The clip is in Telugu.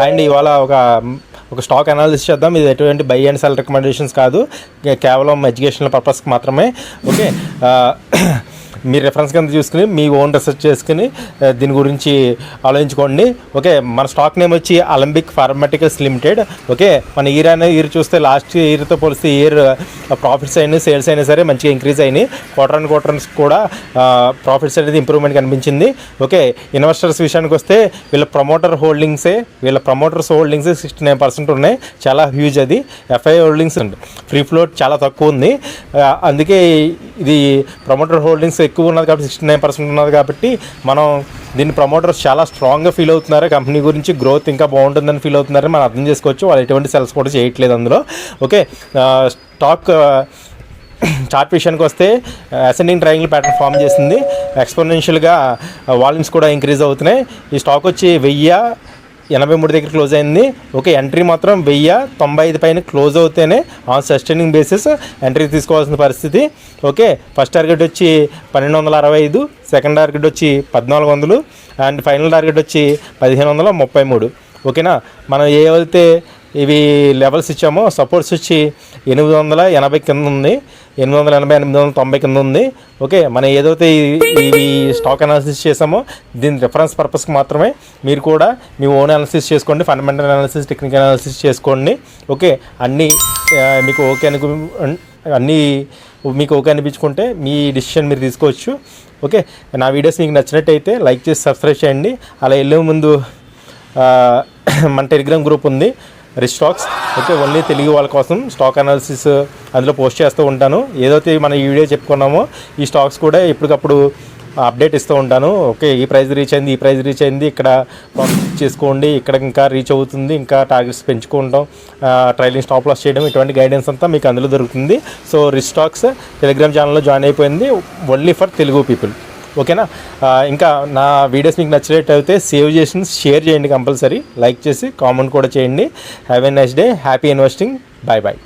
అండ్ ఇవాళ ఒక స్టాక్ అనాలిసిస్ చేద్దాం. ఇది ఎటువంటి బై అండ్ సెల్ రికమెండేషన్స్ కాదు, కేవలం ఎడ్యుకేషనల్ పర్పస్కి మాత్రమే. ఓకే, మీరు రెఫరెన్స్ కింద చూసుకుని మీ ఓన్ రీసెర్చ్ చేసుకుని దీని గురించి ఆలోచించుకోండి. ఓకే, మన స్టాక్ నేమ్ వచ్చి అలంబిక్ ఫార్మాటికల్స్ లిమిటెడ్. ఓకే, మన ఇయర్ చూస్తే లాస్ట్ ఇయర్తో పోలిస్తే ఇయర్ ప్రాఫిట్స్ అయినాయి, సేల్స్ అయినా సరే మంచిగా ఇంక్రీజ్ అయినాయి. క్వార్టర్స్ కూడా ప్రాఫిట్స్ అనేది ఇంప్రూవ్మెంట్ కనిపించింది. ఓకే, ఇన్వెస్టర్స్ విషయానికి వస్తే వీళ్ళ ప్రమోటర్స్ హోల్డింగ్స్ 69% ఉన్నాయి, చాలా హ్యూజ్. అది ఎఫ్ఐ హోల్డింగ్స్ ఫ్రీ ఫ్లోట్ చాలా తక్కువ ఉంది. అందుకే ఇది ప్రమోటర్ హోల్డింగ్స్ ఎక్కువ ఉన్నది కాబట్టి 69% ఉన్నది కాబట్టి మనం దీన్ని ప్రమోటర్స్ చాలా స్ట్రాంగ్గా ఫీల్ అవుతున్నారు. కంపెనీ గురించి గ్రోత్ ఇంకా బాగుంటుందని ఫీల్ అవుతున్నారని మనం అర్థం చేసుకోవచ్చు. వాళ్ళు ఎటువంటి సెల్స్ కూడా చేయట్లేదు అందులో. ఓకే, స్టాక్ చార్ట్ విషయానికి వస్తే అసెండింగ్ ట్రయాంగిల్ ప్యాటర్న్ ఫామ్ చేసింది. ఎక్స్పోనెన్షియల్గా వాల్యూమ్స్ కూడా ఇంక్రీజ్ అవుతున్నాయి. ఈ స్టాక్ వచ్చి 1083 దగ్గర క్లోజ్ అయింది. ఓకే, ఎంట్రీ మాత్రం 1095 పైన క్లోజ్ అవుతేనే ఆన్ సస్టైనింగ్ బేసిస్ ఎంట్రీ తీసుకోవాల్సిన పరిస్థితి. ఓకే, ఫస్ట్ టార్గెట్ వచ్చి 1265, సెకండ్ టార్గెట్ వచ్చి 1400 అండ్ ఫైనల్ టార్గెట్ వచ్చి 1533. ఓకేనా, మనం ఏవైతే ఇవి లెవెల్స్ ఇచ్చామో సపోర్ట్స్ వచ్చి 880 కింద ఉంది, 880, 890 కింద ఉంది. ఓకే, మనం ఏదైతే ఇవి స్టాక్ అనాలిసిస్ చేసామో దీని రిఫరెన్స్ పర్పస్కి మాత్రమే. మీరు కూడా మీ ఓన్ అనాలిసిస్ చేసుకోండి, ఫండమెంటల్ అనాలిసిస్, టెక్నికల్ అనాలిసిస్ చేసుకోండి. ఓకే, అన్నీ మీకు ఓకే అనిపించుకుంటే మీ డిసిషన్ మీరు తీసుకోవచ్చు. ఓకే, నా వీడియోస్ మీకు నచ్చినట్టయితే లైక్ చేసి సబ్స్క్రైబ్ చేయండి. అలా వెళ్ళే ముందు మన టెలిగ్రామ్ గ్రూప్ ఉంది, rich stocks. Okay, only Telugu వాళ్ళ కోసం స్టాక్ అనాలిసిస్ అందులో పోస్ట్ చేస్తూ ఉంటాను. ఏదైతే మన ఈ వీడియో చెప్పుకున్నామో ఈ స్టాక్స్ కూడా ఎప్పటికప్పుడు అప్డేట్ ఇస్తూ ఉంటాను. ఓకే, ఈ ప్రైస్ రీచ్ అయింది, ఇక్కడ ప్రాఫిట్ చేసుకోండి, ఇక్కడ ఇంకా రీచ్ అవుతుంది, ఇంకా టార్గెట్స్ పెంచుకుంటాం, ట్రైలింగ్ స్టాప్ లాస్ చేయడం, ఇటువంటి గైడెన్స్ అంతా మీకు అందులో దొరుకుతుంది. సో రిచ్ స్టాక్స్ టెలిగ్రామ్ ఛానల్లో జాయిన్ అయిపోయింది, ఓన్లీ ఫర్ తెలుగు పీపుల్. ఓకేనా, ఇంకా నా వీడియోస్ మీకు నచ్చినట్టయితే సేవ్ చేసి షేర్ చేయండి, కంపల్సరీ లైక్ చేసి కామెంట్ కూడా చేయండి. Have a nice day, happy investing, bye bye.